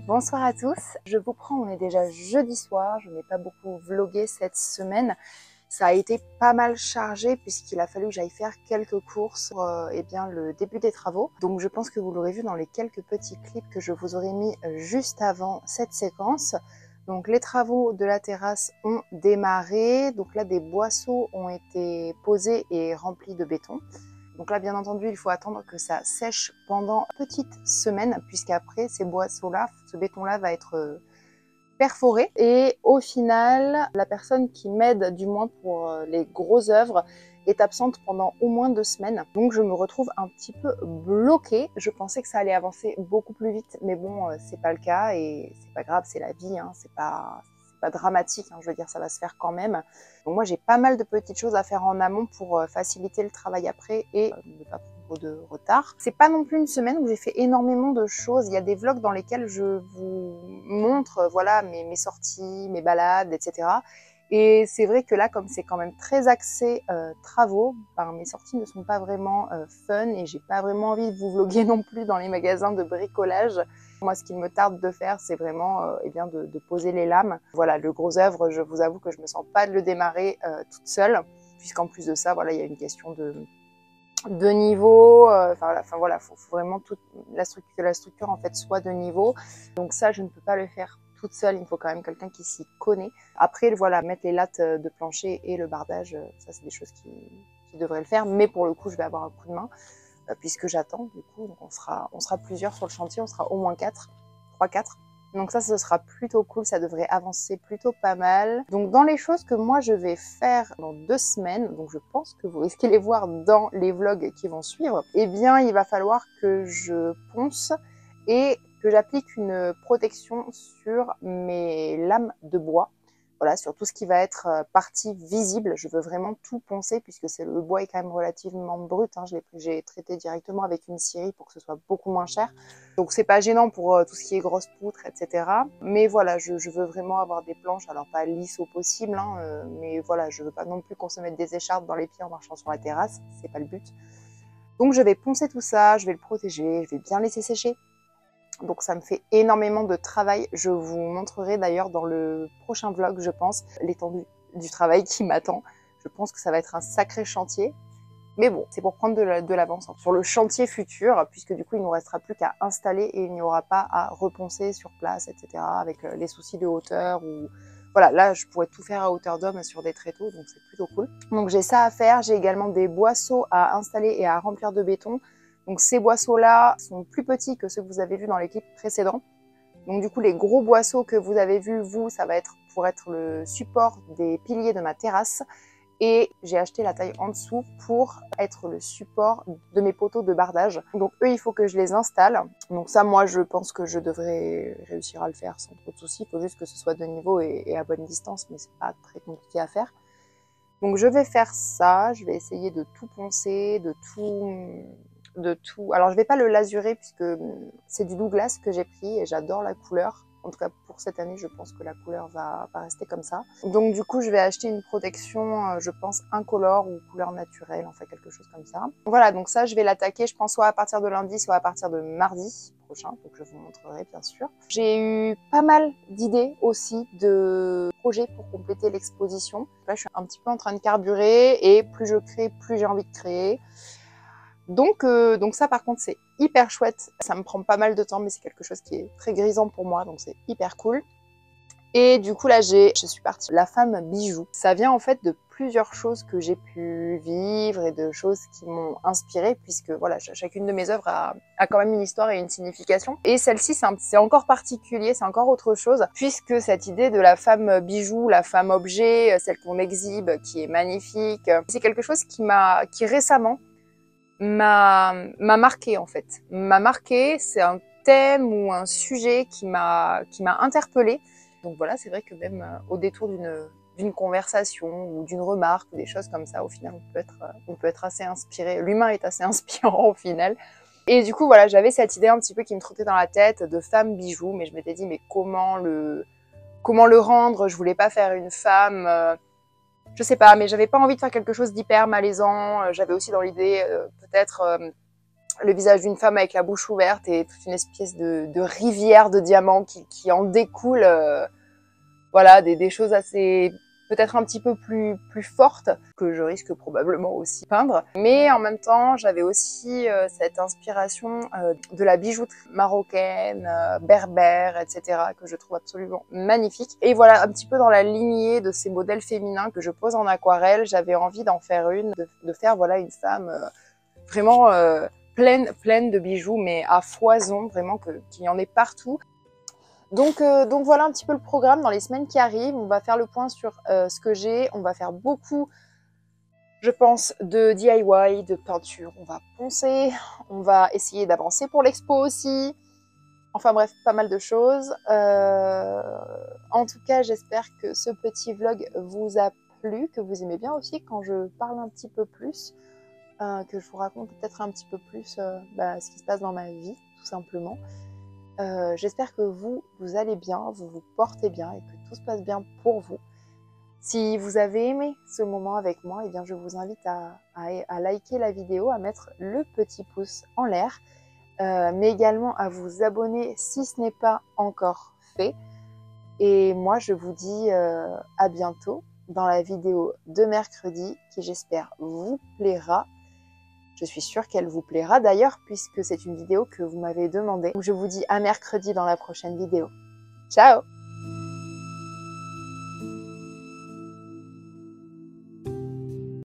Bonsoir à tous, je vous prends, on est déjà jeudi soir, je n'ai pas beaucoup vlogué cette semaine. Ça a été pas mal chargé puisqu'il a fallu que j'aille faire quelques courses pour le début des travaux. Donc je pense que vous l'aurez vu dans les quelques petits clips que je vous aurais mis juste avant cette séquence. Donc les travaux de la terrasse ont démarré, donc là des boisseaux ont été posés et remplis de béton. Donc là, bien entendu, il faut attendre que ça sèche pendant une petite semaine, puisqu'après, ces boisseaux-là, ce béton-là va être perforé. Et au final, la personne qui m'aide, du moins pour les grosses œuvres, est absente pendant au moins 2 semaines. Donc je me retrouve un petit peu bloquée. Je pensais que ça allait avancer beaucoup plus vite, mais bon, c'est pas le cas et c'est pas grave, c'est la vie, hein, c'est pas dramatique, hein, je veux dire, ça va se faire quand même. Donc moi, j'ai pas mal de petites choses à faire en amont pour faciliter le travail après et ne pas prendre de retard. C'est pas non plus une semaine où j'ai fait énormément de choses. Il y a des vlogs dans lesquels je vous montre voilà, mes sorties, mes balades, etc. Et c'est vrai que là, comme c'est quand même très axé travaux, mes sorties ne sont pas vraiment fun et j'ai pas vraiment envie de vous vlogger non plus dans les magasins de bricolage. Moi, ce qu'il me tarde de faire, c'est vraiment de poser les lames. Voilà, le gros œuvre, je vous avoue que je me sens pas de le démarrer toute seule, puisqu'en plus de ça, voilà, il y a une question de niveau. Voilà, faut vraiment que la structure en fait soit de niveau. Donc ça, je ne peux pas le faire toute seule. Il me faut quand même quelqu'un qui s'y connaît. Après, voilà, mettre les lattes de plancher et le bardage, ça, c'est des choses qui devraient le faire. Mais pour le coup, je vais avoir un coup de main. Puisque j'attends, du coup, donc on sera plusieurs sur le chantier, on sera au moins 4, 3-4. Donc ça, ce sera plutôt cool, ça devrait avancer plutôt pas mal. Donc dans les choses que moi je vais faire dans 2 semaines, donc je pense que vous risquez de les voir dans les vlogs qui vont suivre, eh bien il va falloir que je ponce et que j'applique une protection sur mes lames de bois. Voilà, sur tout ce qui va être partie visible, je veux vraiment tout poncer puisque le bois est quand même relativement brut. Hein. J'ai traité directement avec une scierie pour que ce soit beaucoup moins cher. Donc c'est pas gênant pour tout ce qui est grosse poutre, etc. Mais voilà, je veux vraiment avoir des planches, alors pas lisses au possible, hein, mais voilà, je veux pas non plus qu'on se mette des écharpes dans les pieds en marchant sur la terrasse, c'est pas le but. Donc je vais poncer tout ça, je vais le protéger, je vais bien laisser sécher. Donc ça me fait énormément de travail. Je vous montrerai d'ailleurs dans le prochain vlog, je pense, l'étendue du travail qui m'attend. Je pense que ça va être un sacré chantier. Mais bon, c'est pour prendre de l'avance sur le chantier futur, puisque du coup, il ne nous restera plus qu'à installer et il n'y aura pas à reponcer sur place, etc. avec les soucis de hauteur ou... Voilà, là, je pourrais tout faire à hauteur d'homme sur des tréteaux, donc c'est plutôt cool. Donc j'ai ça à faire. J'ai également des boisseaux à installer et à remplir de béton. Donc ces boisseaux-là sont plus petits que ceux que vous avez vus dans les clips précédents. Donc du coup, les gros boisseaux que vous avez vus, vous, ça va être pour être le support des piliers de ma terrasse. Et j'ai acheté la taille en dessous pour être le support de mes poteaux de bardage. Donc eux, il faut que je les installe. Donc ça, moi, je pense que je devrais réussir à le faire sans trop de soucis. Il faut juste que ce soit de niveau et à bonne distance, mais c'est pas très compliqué à faire. Donc je vais faire ça, je vais essayer de tout poncer, de tout. Alors je vais pas le lazurer puisque c'est du Douglas que j'ai pris et j'adore la couleur. En tout cas pour cette année, je pense que la couleur va rester comme ça. Donc du coup, je vais acheter une protection, je pense incolore ou couleur naturelle, enfin quelque chose comme ça. Voilà, donc ça, je vais l'attaquer, je pense soit à partir de lundi, soit à partir de mardi prochain, donc je vous montrerai bien sûr. J'ai eu pas mal d'idées aussi de projets pour compléter l'exposition. Là, je suis un petit peu en train de carburer et plus je crée, plus j'ai envie de créer. Donc ça par contre c'est hyper chouette, ça me prend pas mal de temps mais c'est quelque chose qui est très grisant pour moi donc c'est hyper cool. Et du coup là je suis partie la femme bijou. Ça vient en fait de plusieurs choses que j'ai pu vivre et de choses qui m'ont inspirée puisque voilà chacune de mes œuvres a quand même une histoire et une signification. Et celle-ci c'est encore particulier, c'est encore autre chose puisque cette idée de la femme bijou, la femme objet, celle qu'on exhibe qui est magnifique, c'est quelque chose qui récemment m'a marqué en fait. M'a marqué, c'est un thème ou un sujet qui m'a interpellée. Donc voilà, c'est vrai que même au détour d'une conversation ou d'une remarque ou des choses comme ça, au final, on peut être assez inspiré. L'humain est assez inspirant au final. Et du coup, voilà, j'avais cette idée un petit peu qui me trottait dans la tête de femme bijou, mais je m'étais dit, mais comment le rendre? Je voulais pas faire une femme... je sais pas, mais j'avais pas envie de faire quelque chose d'hyper malaisant. J'avais aussi dans l'idée peut-être le visage d'une femme avec la bouche ouverte et toute une espèce de rivière de diamants qui en découle. Voilà, des choses assez peut-être un petit peu plus fortes que je risque probablement aussi peindre. Mais en même temps, j'avais aussi cette inspiration de la bijouterie marocaine, berbère, etc. que je trouve absolument magnifique. Et voilà, un petit peu dans la lignée de ces modèles féminins que je pose en aquarelle, j'avais envie d'en faire une, de faire voilà une femme vraiment pleine de bijoux, mais à foison, vraiment qu'il y en ait partout. Donc voilà un petit peu le programme dans les semaines qui arrivent. On va faire le point sur ce que j'ai. On va faire beaucoup, je pense, de DIY, de peinture. On va poncer, on va essayer d'avancer pour l'expo aussi. Enfin bref, pas mal de choses. En tout cas, j'espère que ce petit vlog vous a plu, que vous aimez bien aussi quand je parle un petit peu plus, que je vous raconte peut-être un petit peu plus ce qui se passe dans ma vie, tout simplement. J'espère que vous allez bien, vous vous portez bien et que tout se passe bien pour vous. Si vous avez aimé ce moment avec moi, eh bien je vous invite à liker la vidéo, à mettre le petit pouce en l'air, mais également à vous abonner si ce n'est pas encore fait. Et moi, je vous dis à bientôt dans la vidéo de mercredi qui, j'espère, vous plaira. Je suis sûre qu'elle vous plaira d'ailleurs puisque c'est une vidéo que vous m'avez demandé. Je vous dis à mercredi dans la prochaine vidéo. Ciao!